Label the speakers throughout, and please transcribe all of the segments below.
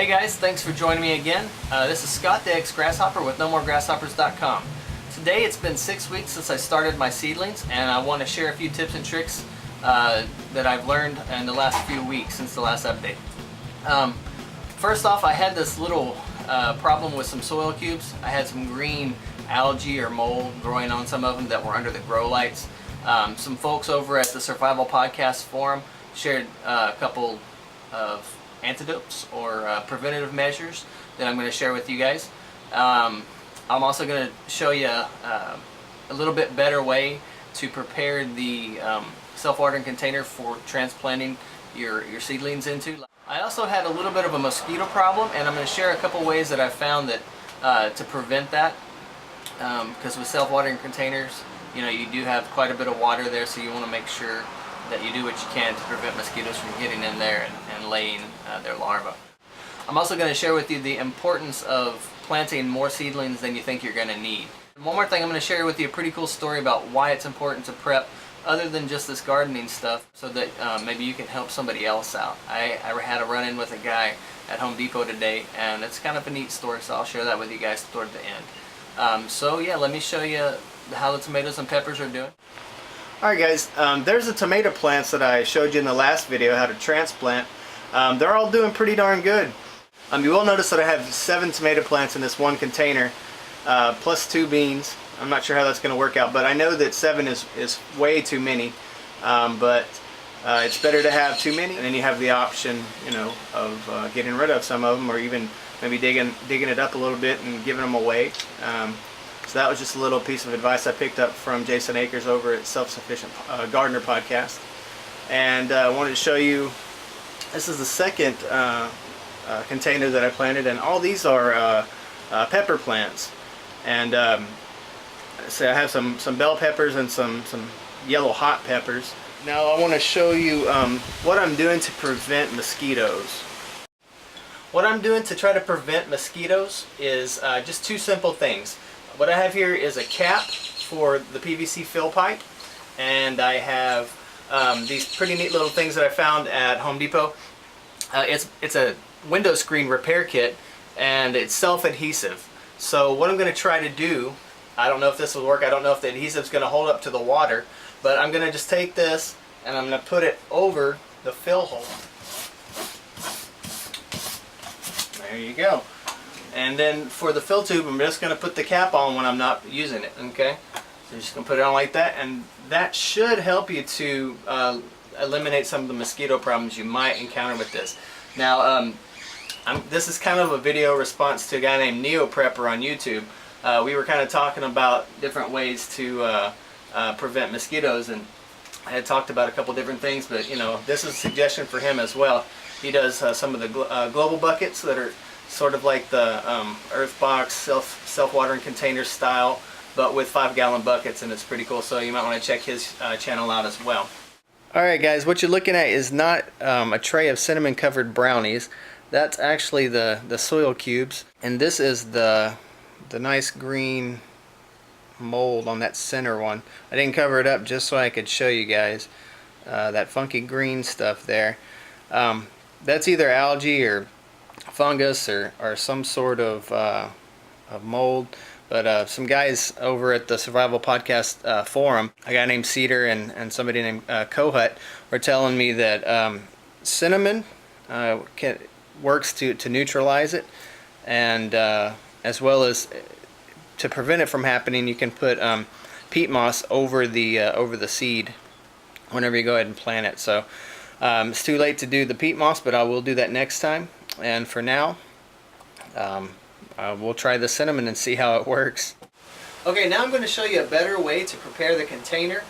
Speaker 1: Hey guys, thanks for joining me again. This is Scott, TheXGrasshopper with NoMoreGrasshoppers.com. Today it's been 6 weeks since I started my seedlings, and I want to share a few tips and tricks that I've learned in the last few weeks since the last update. First off, I had this little problem with some soil cubes. I had some green algae or mold growing on some of them that were under the grow lights. Some folks over at the Survival Podcast forum shared a couple of antidotes or preventative measures that I'm going to share with you guys. I'm also going to show you a little bit better way to prepare the self-watering container for transplanting your seedlings into. I also had a little bit of a mosquito problem, and I'm going to share a couple ways that I found that to prevent that, because with self-watering containers, you know, you do have quite a bit of water there, so you want to make sure that you do what you can to prevent mosquitoes from getting in there and laying their larvae. I'm also going to share with you the importance of planting more seedlings than you think you're going to need. One more thing, I'm going to share with you a pretty cool story about why it's important to prep other than just this gardening stuff, so that maybe you can help somebody else out. I had a run-in with a guy at Home Depot today, and it's kind of a neat story, so I'll share that with you guys toward the end. So yeah, let me show you how the tomatoes and peppers are doing.
Speaker 2: Alright guys, there's the tomato plants that I showed you in the last video how to transplant. They're all doing pretty darn good. You will notice that I have 7 tomato plants in this one container, plus 2 beans. I'm not sure how that's going to work out, but I know that 7 is way too many. But it's better to have too many, and then you have the option, you know, of getting rid of some of them, or even maybe digging it up a little bit and giving them away. So that was just a little piece of advice I picked up from Jason Akers over at Self-Sufficient Gardener Podcast. And I wanted to show you, this is the second container that I planted, and all these are pepper plants. And so I have some bell peppers and some yellow hot peppers. Now I want to show you what I'm doing to prevent mosquitoes. What I'm doing to try to prevent mosquitoes is just 2 simple things. What I have here is a cap for the PVC fill pipe, and I have these pretty neat little things that I found at Home Depot. It's a window screen repair kit, and it's self-adhesive. So what I'm going to try to do, I don't know if this will work, I don't know if the adhesive is going to hold up to the water, but I'm going to just take this and I'm going to put it over the fill hole. There you go. And then for the fill tube, I'm just going to put the cap on when I'm not using it, okay? So I'm just going to put it on like that, and that should help you to eliminate some of the mosquito problems you might encounter with this. Now, this is kind of a video response to a guy named Neo Prepper on YouTube. We were kind of talking about different ways to prevent mosquitoes, and I had talked about a couple different things, but you know, this is a suggestion for him as well. He does some of the global buckets that are sort of like the earth box self-watering container style, but with 5-gallon buckets, and it's pretty cool, so you might want to check his channel out as well. Alright guys, what you're looking at is not a tray of cinnamon covered brownies. That's actually the soil cubes, and this is the nice green mold on that center one. I didn't cover it up just so I could show you guys that funky green stuff there. That's either algae or fungus or some sort of mold, but some guys over at the Survival Podcast forum, a guy named Cedar and somebody named Kohut, were telling me that cinnamon works to neutralize it, and as well as to prevent it from happening, you can put peat moss over the seed whenever you go ahead and plant it. So it's too late to do the peat moss, but I will do that next time. And for now, we'll try the cinnamon and see how it works. Okay, now I'm going to show you a better way to prepare the container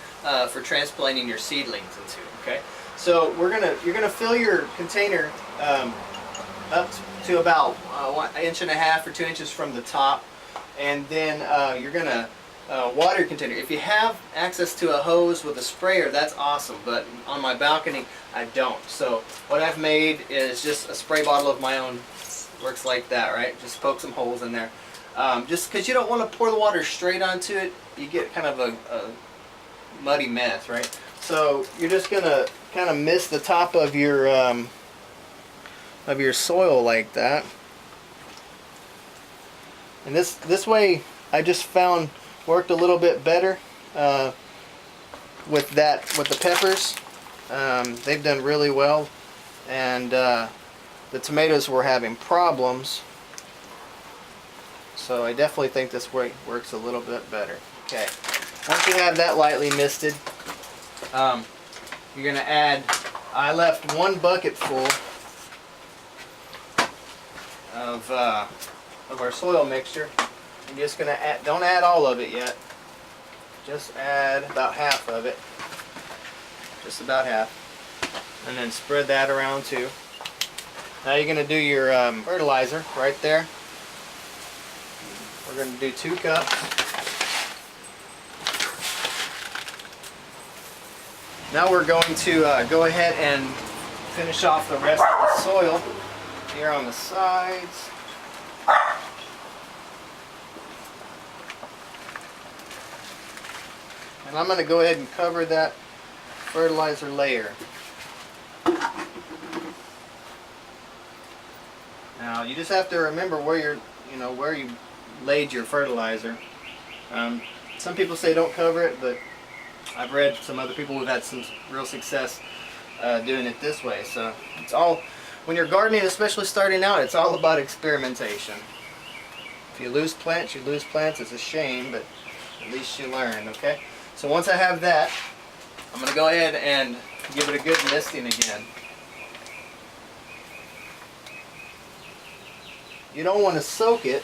Speaker 2: for transplanting your seedlings into. Okay, so you're gonna fill your container up to about 1.5 inches or 2 inches from the top, and then you're gonna water your container. If you have access to a hose with a sprayer, that's awesome, but on my balcony I don't. So what I've made is just a spray bottle of my own. Works like that, right? Just poke some holes in there. Just because you don't want to pour the water straight onto it, you get kind of a muddy mess, right? So you're just gonna kind of mist the top of your of your soil like that. And this way I just found worked a little bit better with the peppers. They've done really well, and the tomatoes were having problems. So I definitely think this way works a little bit better. Okay, once you have that lightly misted, you're gonna add. I left 1 bucket full of our soil mixture. I'm just gonna add. Don't add all of it yet. Just add about half of it. Just about half, and then spread that around too. Now you're gonna do your fertilizer right there. We're going to do 2 cups. Now we're going to go ahead and finish off the rest of the soil here on the sides. And I'm going to go ahead and cover that fertilizer layer. Now you just have to remember where where you laid your fertilizer. Some people say don't cover it, but I've read some other people who've had some real success doing it this way. So it's all, when you're gardening, especially starting out, it's all about experimentation. If you lose plants, you lose plants. It's a shame, but at least you learn, okay? So once I have that, I'm going to go ahead and give it a good misting again. You don't want to soak it.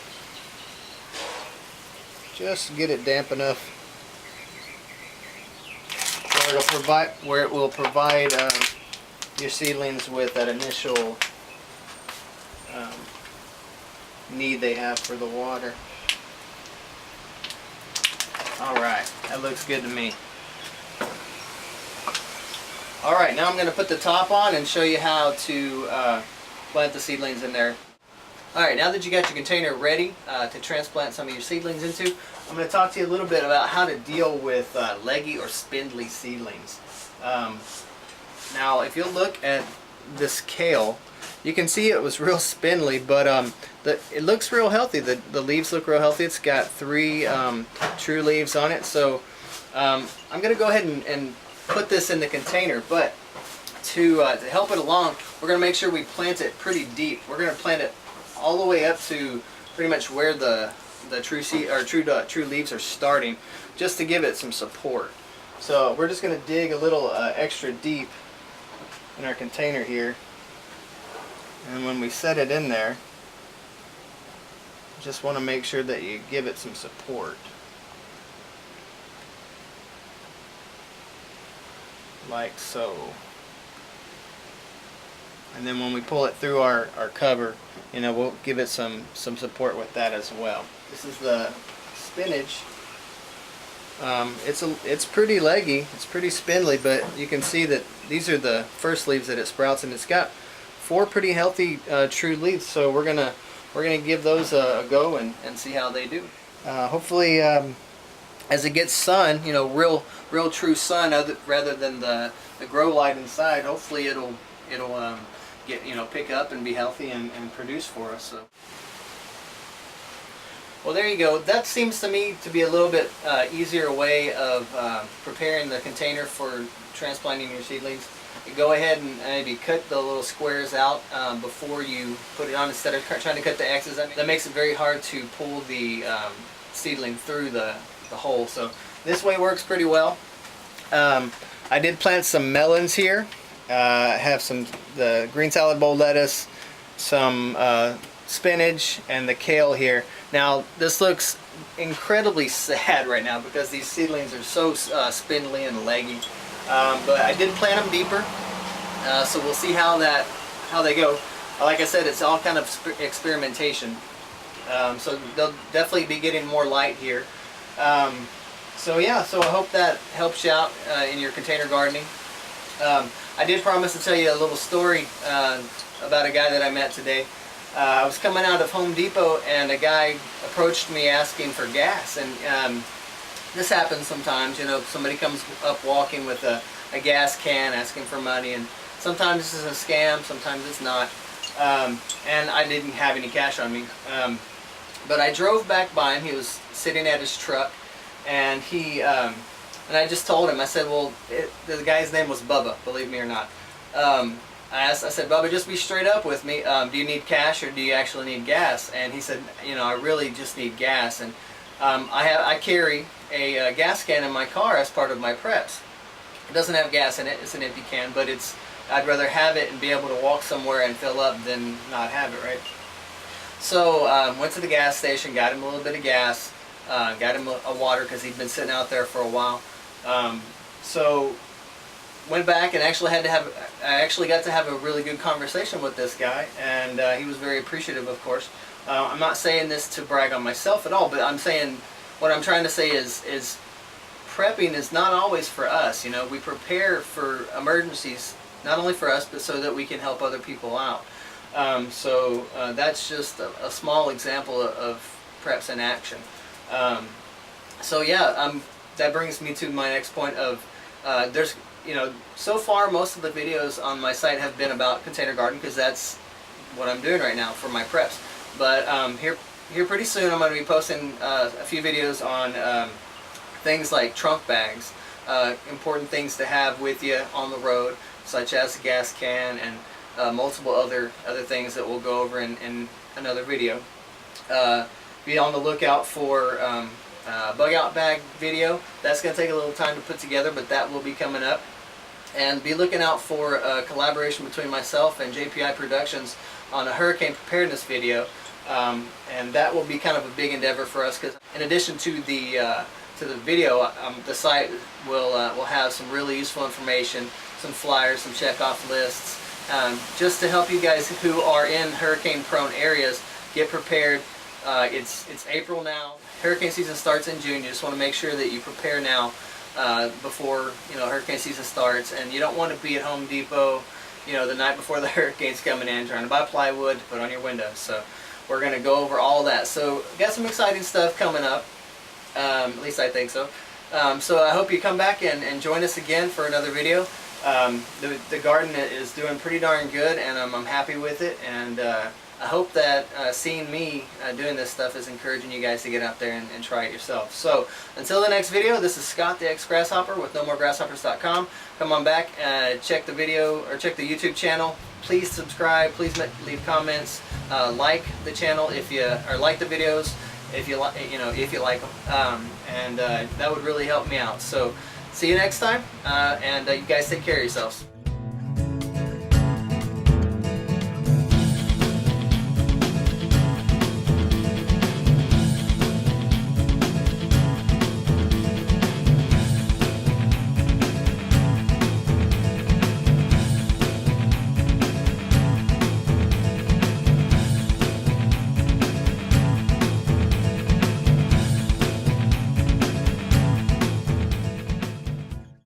Speaker 2: Just get it damp enough where it will provide your seedlings with that initial need they have for the water. Alright, that looks good to me. Alright, now I'm going to put the top on and show you how to plant the seedlings in there. Alright, now that you got your container ready to transplant some of your seedlings into, I'm going to talk to you a little bit about how to deal with leggy or spindly seedlings. Now, if you look at this kale, you can see it was real spindly, but it looks real healthy. The leaves look real healthy. It's got 3 true leaves on it. So I'm going to go ahead and put this in the container, but to help it along, we're going to make sure we plant it pretty deep. We're going to plant it all the way up to pretty much where the true leaves are starting, just to give it some support. So we're just going to dig a little extra deep in our container here, and when we set it in there, just want to make sure that you give it some support, like so. And then when we pull it through our cover, we'll give it some support with that as well. This is the spinach. It's pretty leggy, it's pretty spindly, but you can see that these are the first leaves that it sprouts, and it's got 4 pretty healthy true leaves. So we're gonna give those a go and see how they do. Hopefully, as it gets sun, real true sun, rather than the grow light inside. Hopefully it'll get pick up and be healthy and produce for us. So. Well, there you go. That seems to me to be a little bit easier way of preparing the container for transplanting your seedlings. You go ahead and maybe cut the little squares out before you put it on, instead of trying to cut the X's. That makes it very hard to pull the seedling through the hole. So this way works pretty well. I did plant some melons here. I have the green salad bowl lettuce, some spinach, and the kale here. Now this looks incredibly sad right now because these seedlings are so spindly and leggy, but I did plant them deeper, so we'll see how they go. Like I said, it's all kind of experimentation, so they'll definitely be getting more light here. So yeah, so I hope that helps you out in your container gardening. I did promise to tell you a little story about a guy that I met today. I was coming out of Home Depot, and a guy approached me asking for gas, and this happens sometimes. Somebody comes up walking with a gas can asking for money, and sometimes this is a scam, sometimes it's not. and I didn't have any cash on me. But I drove back by him. He was sitting at his truck, and and I just told him, I said, well, the guy's name was Bubba, believe me or not. I said, Bubba, just be straight up with me. Do you need cash or do you actually need gas? And he said, you know, I really just need gas. And I carry a gas can in my car as part of my preps. It doesn't have gas in it. It's an empty can, but I'd rather have it and be able to walk somewhere and fill up than not have it, right? So went to the gas station, got him a little bit of gas, got him a water because he'd been sitting out there for a while. So went back and I actually got to have a really good conversation with this guy, and he was very appreciative, of course. I'm not saying this to brag on myself at all, but what I'm trying to say is prepping is not always for us. You know, we prepare for emergencies, not only for us, but so that we can help other people out. So that's just a small example of preps in action. So yeah, that brings me to my next point of there's, you know, so far most of the videos on my site have been about container garden because that's what I'm doing right now for my preps. But here pretty soon I'm going to be posting a few videos on things like trunk bags, important things to have with you on the road, such as a gas can and multiple other things that we'll go over in another video. Be on the lookout for bug out bag video. That's going to take a little time to put together, but that will be coming up. And be looking out for a collaboration between myself and JPI Productions on a hurricane preparedness video. And that will be kind of a big endeavor for us because in addition to the video, the site will have some really useful information, some flyers, some checkoff lists, just to help you guys who are in hurricane-prone areas get prepared. It's April now. Hurricane season starts in June. You just want to make sure that you prepare now before, you know, hurricane season starts, and you don't want to be at Home Depot, you know, the night before the hurricane's coming in trying to buy plywood to put on your windows. So we're going to go over all that. So got some exciting stuff coming up. At least I think so. So I hope you come back and join us again for another video. The garden is doing pretty darn good, and I'm happy with it, and I hope that seeing me doing this stuff is encouraging you guys to get out there and try it yourself. So until the next video, this is Scott TheXGrasshopper with NoMoreGrasshoppers.com. Come on back, check the video or check the YouTube channel. Please subscribe. Please leave comments. Like the channel if you like the videos. If you like, if you like them, and that would really help me out. So see you next time, and you guys take care of yourselves.